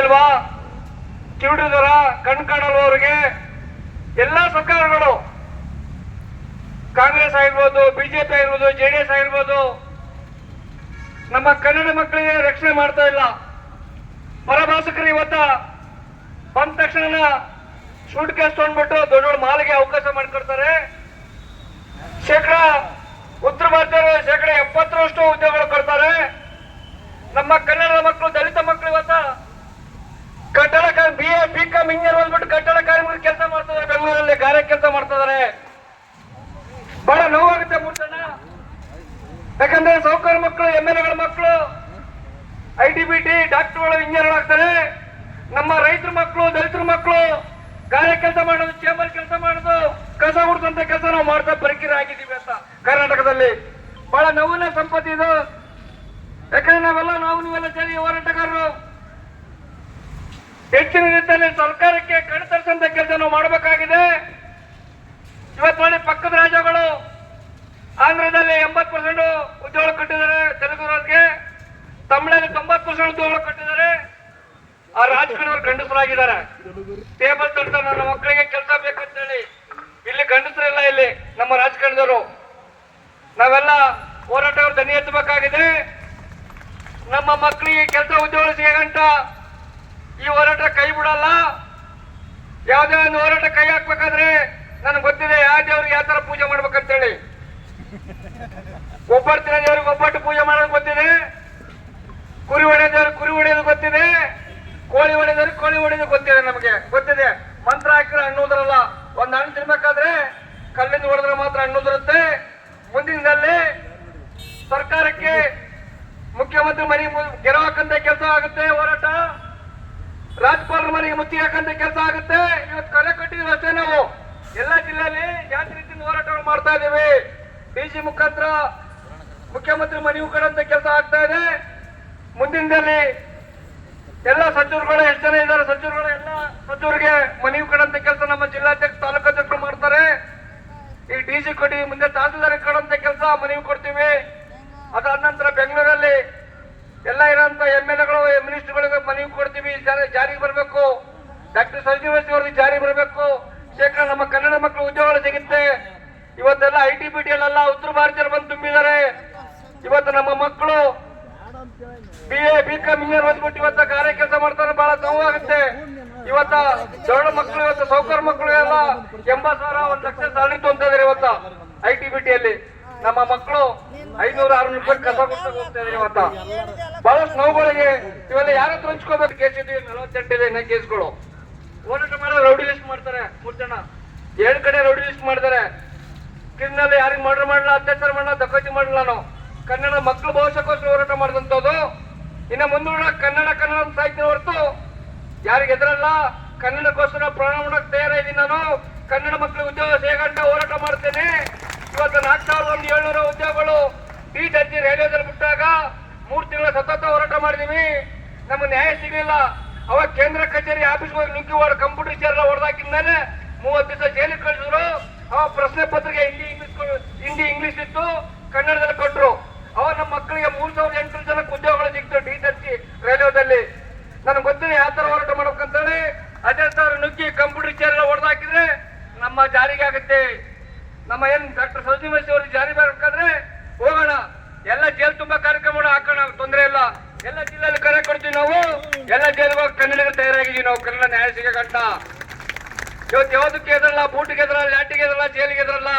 ಇಲ್ವಾ? ಕಿವುಡಿದರ, ಕಣ್ ಕಾಣಲ್ವ ಅವರಿಗೆ? ಎಲ್ಲಾ ಸರ್ಕಾರಗಳು, ಕಾಂಗ್ರೆಸ್ ಆಗಿರ್ಬೋದು, ಬಿಜೆಪಿ ಆಗಿರ್ಬೋದು, ಜೆಡಿಎಸ್ ಆಗಿರ್ಬೋದು, ನಮ್ಮ ಕನ್ನಡ ಮಕ್ಕಳಿಗೆ ರಕ್ಷಣೆ ಮಾಡ್ತಾ ಇಲ್ಲ. ಪರಭಾಷಕರು ಇವತ್ತ ಬಂದ ತಕ್ಷಣ ಶೂಟ್ ಕೇಸ್ ತೊಗೊಂಡ್ಬಿಟ್ಟು ದೊಡ್ಡ ದೊಡ್ಡ ಮಾಲಿಗೆ ಅವಕಾಶ ಮಾಡಿಕೊಡ್ತಾರೆ. ಉತ್ತರ ಭಾರತೀಯರು 70% ಉದ್ಯೋಗಗಳು ಕೊಡ್ತಾರೆ. ನಮ್ಮ ಕನ್ನಡದ ಮಕ್ಕಳು, ದಲಿತ ಮಕ್ಕಳು ಇವತ್ತ ಕಟ್ಟಡ BA BCom ಇಂಜಿನಿಯರ್ ಓದ್ಬಿಟ್ಟು ಕಟ್ಟಡ ಕಾರ್ಮಿಕರು ಕೆಲಸ ಮಾಡ್ತಿದ್ದಾರೆ, ಬೆಂಗಳೂರಲ್ಲಿ ಗಾರೆ ಕೆಲಸ ಮಾಡ್ತಿದ್ದಾರೆ. ಬಹಳ ನೋವಾಗುತ್ತೆ ಮೂರ್ತಣ್ಣ. ಯಾಕಂದ್ರೆ ಸಾಹುಕಾರ ಮಕ್ಕಳು, MLAಗಳ ಮಕ್ಕಳು ITBT ಡಾಕ್ಟರ್ಗಳು, ಇಂಜಿನಿಯರ್ ಆಗ್ತಾರೆ. ನಮ್ಮ ರೈತರ ಮಕ್ಕಳು, ದಲಿತರ ಮಕ್ಕಳು ಗಾರೆ ಕೆಲಸ ಮಾಡೋದು, ಚೇಂಬರ್ ಕೆಲಸ ಮಾಡೋದು, ಕಸ ಹುಡ್ತಂತ ಕೆಲಸ ನಾವು ಮಾಡ್ತಾ ಪರಿಕರ ಆಗಿದ್ದೀವಿ ಅಂತ ಕರ್ನಾಟಕದಲ್ಲಿ. ಬಹಳ ನೋವಿನ ಸಂಪತ್ತಿ ಇದು. ಯಾಕಂದ್ರೆ ನೀವೆಲ್ಲ ಸೇರಿ ಹೋರಾಟಗಾರರು ಹೆಚ್ಚಿನ ರೀತಿಯಲ್ಲಿ ಸರ್ಕಾರಕ್ಕೆ ಕಣ್ತರಿಸಂತ ಕೆಲಸ ನಾವು ಮಾಡಬೇಕಾಗಿದೆ. ಇವತ್ತು ನೋಡಿ, ಪಕ್ಕದ ರಾಜ್ಯಗಳು ಆಂಧ್ರದಲ್ಲಿ 80% ಉದ್ಯೋಗ ಕೊಟ್ಟಿದ್ದಾರೆ ತೆಲುಗುಗೆ, ತಮಿಳಲ್ಲಿ 90% ಉದ್ಯೋಗ ಕೊಟ್ಟಿದ್ದಾರೆ. ಆ ರಾಜಕಾರಣಿಯವರು ಗಂಡಸರಾಗಿದ್ದಾರೆ. ಟೇಬಲ್ ತಡ್ತಾರೆ, ನನ್ನ ಮಕ್ಕಳಿಗೆ ಕೆಲಸ ಬೇಕಂತ ಹೇಳಿ. ಇಲ್ಲಿ ಗಂಡಸರಿಲ್ಲ, ಇಲ್ಲಿ ನಮ್ಮ ರಾಜಕಾರಣದವರು. ನಾವೆಲ್ಲ ಹೋರಾಟಗಾರರು ದನಿ ಎತ್ತಬೇಕಾಗಿದೆ. ನಮ್ಮ ಮಕ್ಕಳಿಗೆ ಕೆಲಸ ಉದ್ಯೋಗ ಸಿಗಂಟ ಈ ಹೋರಾಟ ಕೈ ಬಿಡಲ್ಲ. ಯಾವುದೇ ಒಂದು ಹೋರಾಟ ಕೈ ಹಾಕ್ಬೇಕಾದ್ರೆ ನನಗೆ ಗೊತ್ತಿದೆ ಯಾವ ದೇವ್ರಿಗೆ ಯಾವ ತರ ಪೂಜೆ ಮಾಡ್ಬೇಕಂತೇಳಿ. ಒಬ್ಬಟ್ಟಿನ ದೇವ್ರಿಗೆ ಒಬ್ಬಟ್ಟು ಪೂಜೆ ಮಾಡೋದು ಗೊತ್ತಿದೆ, ಕುರಿ ಹೊಡೆದವ್ರಿಗೆ ಕುರಿ ಹೊಡೆಯೋದು ಗೊತ್ತಿದೆ, ಕೋಳಿ ಹೊಡೆದವ್ರಿಗೆ ಕೋಳಿ ಹೊಡೆಯೋದು ಗೊತ್ತಿದೆ. ನಮಗೆ ಗೊತ್ತಿದೆ. ಮಂತ್ರ ಹಾಕಿದ್ರೆ ಹಣ್ಣುದ್ರಲ್ಲ. ಒಂದು ಹಣ್ಣು ತಿನ್ಬೇಕಾದ್ರೆ ಕಲ್ಲಿಂದ ಹೊಡೆದ್ರೆ ಮಾತ್ರ ಹಣ್ಣುದಿರುತ್ತೆ. ಮುಂದಿನದಲ್ಲಿ ಸರ್ಕಾರಕ್ಕೆ ಮುಖ್ಯಮಂತ್ರಿ ಮನೆಗೆ ಗೆರವಾಕಂತ ಕೆಲಸ ಆಗುತ್ತೆ ಹೋರಾಟ. ರಾಜ್ಯಪಾಲರ ಮನೆಗೆ ಮುತ್ತಿಗೆ ಹಾಕಂತ ಕೆಲಸ ಆಗುತ್ತೆ. ಇವತ್ತು ಕಲೆ ಕಟ್ಟಿದ್ವಿ ಅಷ್ಟೇ. ನಾವು ಎಲ್ಲ ಜಿಲ್ಲೆಯಲ್ಲಿ ಯಾವ ರೀತಿಯಿಂದ ಹೋರಾಟಗಳು ಮಾಡ್ತಾ ಇದ್ದೀವಿ. DC ಮುಖಾಂತರ ಮುಖ್ಯಮಂತ್ರಿ ಮನೆಗೂ ಕಡಂತ ಕೆಲಸ ಆಗ್ತಾ ಇದೆ. ಮುಂದಿನದಲ್ಲಿ ಎಲ್ಲ ಸಚಿವರುಗಳು ಎಷ್ಟು ಜನ ಇದ್ದಾರೆ, ಸಚಿವರುಗಳು ಎಲ್ಲ ಸಚಿವರಿಗೆ ಮನೆಗೂ ಕಡಂತ ಕೆಲಸ ನಮ್ಮ ಜಿಲ್ಲಾಧ್ಯಕ್ಷ, ತಾಲೂಕು ಅಧ್ಯಕ್ಷರು ಮಾಡ್ತಾರೆ. ಈ DC ಕೊಡಿ, ಮುಂದೆ ತಹಸೀಲ್ದಾರ್ ಕಡಂತ ಕೆಲಸ ಮನೆಗೂ ಕೊಡ್ತೀವಿ. ಅದಾದ ನಂತರ ಬೆಂಗಳೂರಲ್ಲಿ ಎಲ್ಲ ಇರೋಂತ MLAಗಳು, ಮಿನಿಸ್ಟರ್ಗಳಿಗೆ ಮನೆಗೂ ಕೊಡ್ತೀವಿ. ಜಾರಿಗೆ ಬರಬೇಕು. ಡಾಕ್ಟರ್ ಸಂಜೀವಶ್ರೀ ಅವ್ರಿಗೆ ಜಾರಿ ಬರಬೇಕು. ನಮ್ಮ ಕನ್ನಡ ಮಕ್ಕಳು ಉದ್ಯೋಗಗಳು ಸಿಗುತ್ತೆ. ಇವತ್ತೆಲ್ಲ ITBT ಅಲ್ಲ, ಉತ್ತರ ಭಾರತೀಯರು ಬಂದು ತುಂಬಿದ್ದಾರೆ. ಇವತ್ತು ನಮ್ಮ ಮಕ್ಕಳು BA BCom ಇಂಜಿನಿಯರ್ ಓದ್ಬಿಟ್ಟು ಇವತ್ತ ಗಾರೆ ಕೆಲಸ ಮಾಡ್ತಾರೆ. ಬಹಳ ನೋವಾಗುತ್ತೆ. ಇವತ್ತ ದೊಡ್ಡ ಮಕ್ಕಳು, ಇವತ್ತು ಸಾಹುಕಾರ ಮಕ್ಕಳು ಎಲ್ಲ 80,000 1 ಲಕ್ಷ ಸ್ಯಾಲರಿ ತೊಂತ ಇದಾರೆ. ಇವತ್ತ ITBT ಅಲ್ಲಿ ನಮ್ಮ ಮಕ್ಕಳು 500-600 ರೂಪಾಯಿ ಕಸ ಕೊಟ್ಟು ಹೋಗ್ತಾ ಇದಾರೆ. ಇವತ್ತ ಬಹಳಷ್ಟು ನೋವುಗಳಿಗೆ ಇವೆಲ್ಲ ಯಾರ ಹತ್ರ ಹಂಚ್ಕೋಬೇಕು. ಕೇಸ್ ಇದ್ದೀವಿ, 48 ಇದೆ ಇನ್ನ ಕೇಸ್ಗಳು. ಹೋರಾಟ ಮಾಡಿದ್ರೆ ರೌಡಿ ಲಿಸ್ಟ್ ಮಾಡ್ತಾರೆ. 3 ಜನ 7 ಕಡೆ ರೌಡಿ ಲಿಸ್ಟ್ ಮಾಡಿದ್ದಾರೆ. ಕ್ರಿಮಿನಲ್ ಯಾರಿಗೆ ಮರ್ಡರ್ ಮಾಡಲ್ಲ, ಅತ್ಯಾಚಾರ ಮಾಡಲ್ಲ, ದಕೋತಿ ಮಾಡಲ್ಲ. ನಾವು ಕನ್ನಡ ಮಕ್ಕಳು ಭವಿಷ್ಯಕ್ಕೋಸ್ಕರ ಹೋರಾಟ ಮಾಡಿದಂಥದ್ದು. ಇನ್ನು ಮುಂದೂಡ ಕನ್ನಡ ಸಾಹಿತ್ಯ ಹೊರತು ಯಾರಿಗೆ ಎದುರಲ್ಲ. ಕನ್ನಡಕ್ಕೋಸ್ಕರ ಪ್ರಾಣ ಮಾಡಕ್ಕೆ ತಯಾರಿದ್ದೀನಿ ನಾನು. ಕನ್ನಡ ಮಕ್ಕಳಿಗೆ ಉದ್ಯೋಗ ಸೇಗಂಟ ಹೋರಾಟ ಮಾಡ್ತೇನೆ. ಇವತ್ತು 4,700 ಉದ್ಯೋಗಗಳು ಟಿ ರೈಲ್ವೆದಲ್ಲಿ ಬಿಟ್ಟಾಗ 3 ತಿಂಗಳ ಸತತ ಹೋರಾಟ ಮಾಡಿದೀವಿ. ನಮ್ಗೆ ನ್ಯಾಯ ಸಿಗಲಿಲ್ಲ. ಅವಾಗ ಕೇಂದ್ರ ಕಚೇರಿ ಆಫೀಸ್ ಹೋಗಿ ನುಗ್ಗಿ ಕಂಪ್ಯೂಟರ್ ಚೇರ್ ಹೊಡೆದಾಕಿದ ಮೇಲೆ 30 ದಿವಸ ಜೈಲಿಗೆ ಕಳಿಸಿದ್ರು. ಅವಾಗ ಪ್ರಶ್ನೆ ಪತ್ರಿಕೆ ಹಿಂದಿ ಇಂಗ್ಲಿಷ್ ಇತ್ತು, ಕನ್ನಡದಲ್ಲಿ ಕೊಟ್ಟರು. ಅವಾಗ ನಮ್ಮ ಮಕ್ಕಳಿಗೆ 3,800 ಜನಕ್ಕೆ ಉದ್ಯೋಗಗಳು ಸಿಕ್ತು ಟಿ ರೈಲ್ವೆದಲ್ಲಿ. ನನಗೆ ಗೊತ್ತಿದೆ ಯಾವ ತರ ಹೋರಾಟ ಮಾಡ್ಬೇಕಂತೇಳಿ. ಅದೇ ತರ ನುಗ್ಗಿ ಕಂಪ್ಯೂಟರ್ ಚೇರ್ ಹೊಡೆದಾಕಿದ್ರೆ ನಮ್ಮ ಜಾರಿಗೆ ಆಗುತ್ತೆ. ನಮ್ಮ ಡಾಕ್ಟರ್ ಸಂಜೀವಶ್ರೀ ಅವ್ರಿಗೆ ಜಾರಿ ಮಾಡ್ಬೇಕಾದ್ರೆ ಹೋಗೋಣ. ಎಲ್ಲ ಜೈಲ್ ತುಂಬಾ ಕಾರ್ಯಕ್ರಮ ಹಾಕೋಣ, ತೊಂದರೆ ಇಲ್ಲ. ಎಲ್ಲ ಜಿಲ್ಲೆಯಲ್ಲಿ ಕರೆ ಕೊಡ್ತೀವಿ ನಾವು. ಎಲ್ಲ ಜೈಲಿಗೆ ಹೋಗಿ ಕನ್ನಡಿಗರು ತಯಾರಾಗಿದ್ದೀವಿ ನಾವು. ಕನ್ನಡ ನ್ಯಾಯ ಸಿಗಂಟ ಇವತ್ತು ಯಾವುದಕ್ಕೆ ಎದ್ರಲ್ಲ, ಬೂಟಿಗೆ ಎದ್ರಲ್ಲ, ಲ್ಯಾಟಿಗೆ ಎದ್ರಲ್ಲ, ಜೈಲಿಗೆ ಎದ್ರಲ್ಲ.